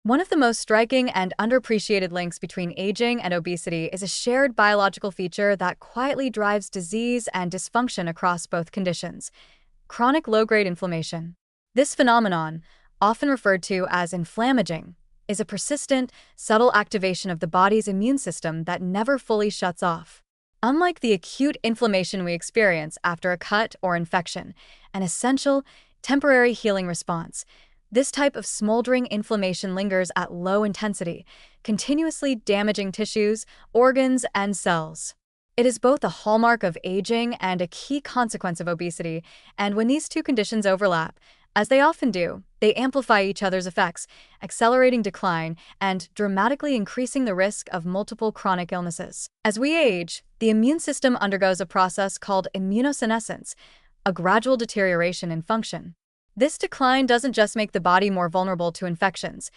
One of the most striking and underappreciated links between aging and obesity is a shared biological feature that quietly drives disease and dysfunction across both conditions: chronic low-grade inflammation. This phenomenon, often referred to as inflammaging, is a persistent, subtle activation of the body's immune system that never fully shuts off. Unlike the acute inflammation we experience after a cut or infection, an essential, temporary healing response, this type of smoldering inflammation lingers at low intensity, continuously damaging tissues, organs, and cells. It is both a hallmark of aging and a key consequence of obesity, and when these two conditions overlap, as they often do, they amplify each other's effects, accelerating decline and dramatically increasing the risk of multiple chronic illnesses. As we age, the immune system undergoes a process called immunosenescence, a gradual deterioration in function. This decline doesn't just make the body more vulnerable to infections,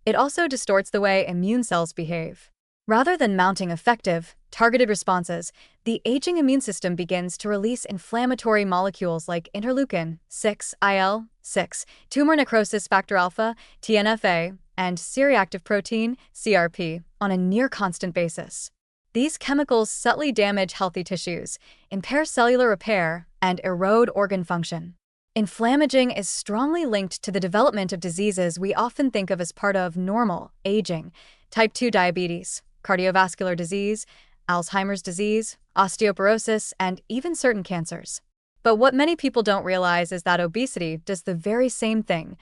it also distorts the way immune cells behave. Rather than mounting effective, targeted responses, the aging immune system begins to release inflammatory molecules like interleukin 6, IL-6, tumor necrosis factor alpha, TNFA, and C-reactive protein, CRP, on a near-constant basis. These chemicals subtly damage healthy tissues, impair cellular repair, and erode organ function. Inflammaging is strongly linked to the development of diseases we often think of as part of normal aging: type 2 diabetes, cardiovascular disease, Alzheimer's disease, osteoporosis, and even certain cancers. But what many people don't realize is that obesity does the very same thing,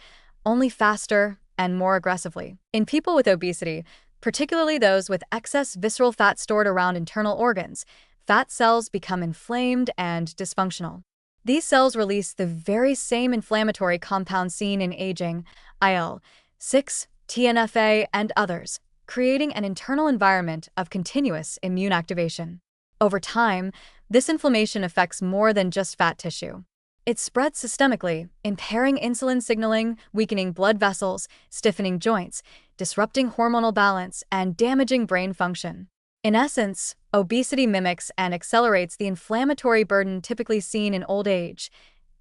only faster and more aggressively. In people with obesity, particularly those with excess visceral fat stored around internal organs, fat cells become inflamed and dysfunctional. These cells release the very same inflammatory compounds seen in aging: IL-6, TNFA, and others, creating an internal environment of continuous immune activation. Over time, this inflammation affects more than just fat tissue. It spreads systemically, impairing insulin signaling, weakening blood vessels, stiffening joints, disrupting hormonal balance, and damaging brain function. In essence, obesity mimics and accelerates the inflammatory burden typically seen in old age,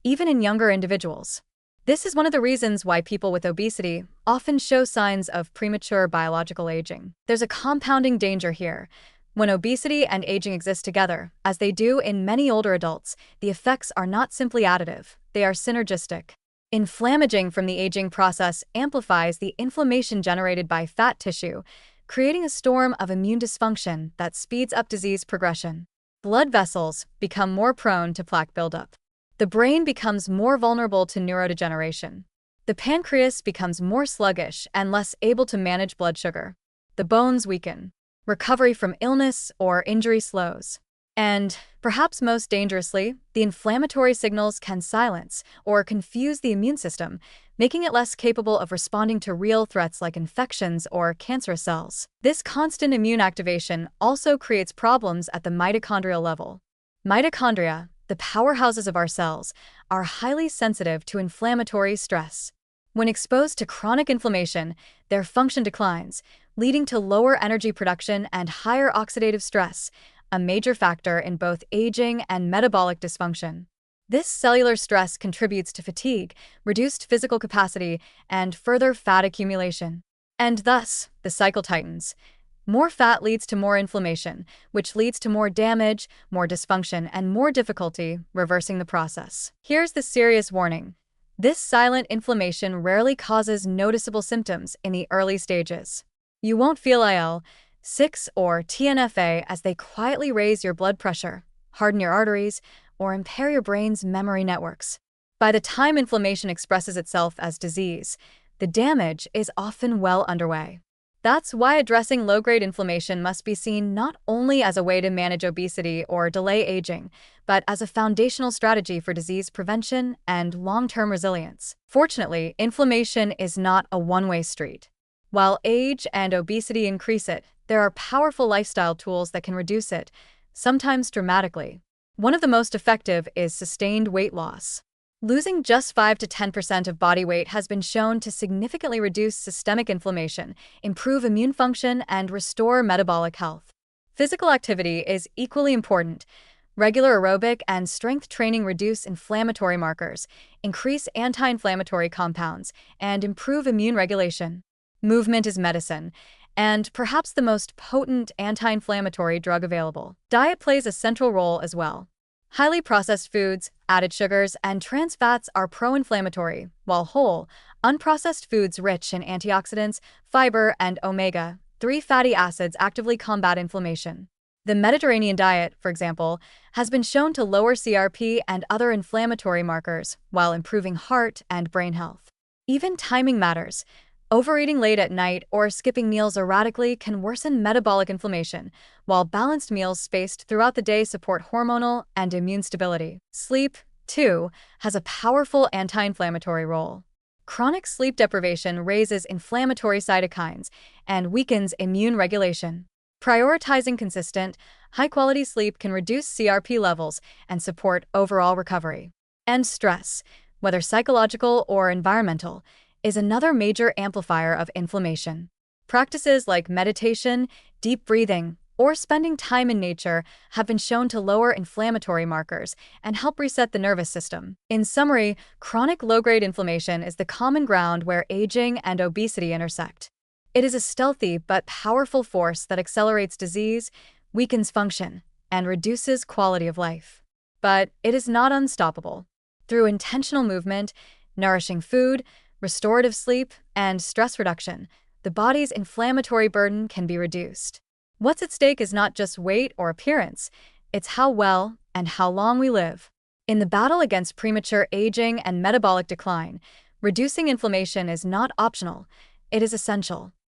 even in younger individuals. This is one of the reasons why people with obesity often show signs of premature biological aging. There's a compounding danger here. When obesity and aging exist together, as they do in many older adults, the effects are not simply additive, they are synergistic. Inflammaging from the aging process amplifies the inflammation generated by fat tissue, creating a storm of immune dysfunction that speeds up disease progression. Blood vessels become more prone to plaque buildup. The brain becomes more vulnerable to neurodegeneration. The pancreas becomes more sluggish and less able to manage blood sugar. The bones weaken. Recovery from illness or injury slows. And, perhaps most dangerously, the inflammatory signals can silence or confuse the immune system, making it less capable of responding to real threats like infections or cancerous cells. This constant immune activation also creates problems at the mitochondrial level. Mitochondria, the powerhouses of our cells, are highly sensitive to inflammatory stress. When exposed to chronic inflammation, their function declines, leading to lower energy production and higher oxidative stress, a major factor in both aging and metabolic dysfunction. This cellular stress contributes to fatigue, reduced physical capacity, and further fat accumulation. And thus, the cycle tightens. More fat leads to more inflammation, which leads to more damage, more dysfunction, and more difficulty reversing the process. Here's the serious warning. This silent inflammation rarely causes noticeable symptoms in the early stages. You won't feel IL-6 or TNFA as they quietly raise your blood pressure, harden your arteries, or impair your brain's memory networks. By the time inflammation expresses itself as disease, the damage is often well underway. That's why addressing low-grade inflammation must be seen not only as a way to manage obesity or delay aging, but as a foundational strategy for disease prevention and long-term resilience. Fortunately, inflammation is not a one-way street. While age and obesity increase it, there are powerful lifestyle tools that can reduce it, sometimes dramatically. One of the most effective is sustained weight loss. Losing just 5 to 10% of body weight has been shown to significantly reduce systemic inflammation, improve immune function, and restore metabolic health. Physical activity is equally important. Regular aerobic and strength training reduce inflammatory markers, increase anti-inflammatory compounds, and improve immune regulation. Movement is medicine, and perhaps the most potent anti-inflammatory drug available. Diet plays a central role as well. Highly processed foods, added sugars, and trans fats are pro-inflammatory, while whole, unprocessed foods rich in antioxidants, fiber, and omega-3 fatty acids actively combat inflammation. The Mediterranean diet, for example, has been shown to lower CRP and other inflammatory markers while improving heart and brain health. Even timing matters. Overeating late at night or skipping meals erratically can worsen metabolic inflammation, while balanced meals spaced throughout the day support hormonal and immune stability. Sleep, too, has a powerful anti-inflammatory role. Chronic sleep deprivation raises inflammatory cytokines and weakens immune regulation. Prioritizing consistent, high-quality sleep can reduce CRP levels and support overall recovery. And stress, whether psychological or environmental, is another major amplifier of inflammation. Practices like meditation, deep breathing, or spending time in nature have been shown to lower inflammatory markers and help reset the nervous system. In summary, chronic low-grade inflammation is the common ground where aging and obesity intersect. It is a stealthy but powerful force that accelerates disease, weakens function, and reduces quality of life. But it is not unstoppable. Through intentional movement, nourishing food, restorative sleep, and stress reduction, the body's inflammatory burden can be reduced. What's at stake is not just weight or appearance, it's how well and how long we live. In the battle against premature aging and metabolic decline, reducing inflammation is not optional, it is essential.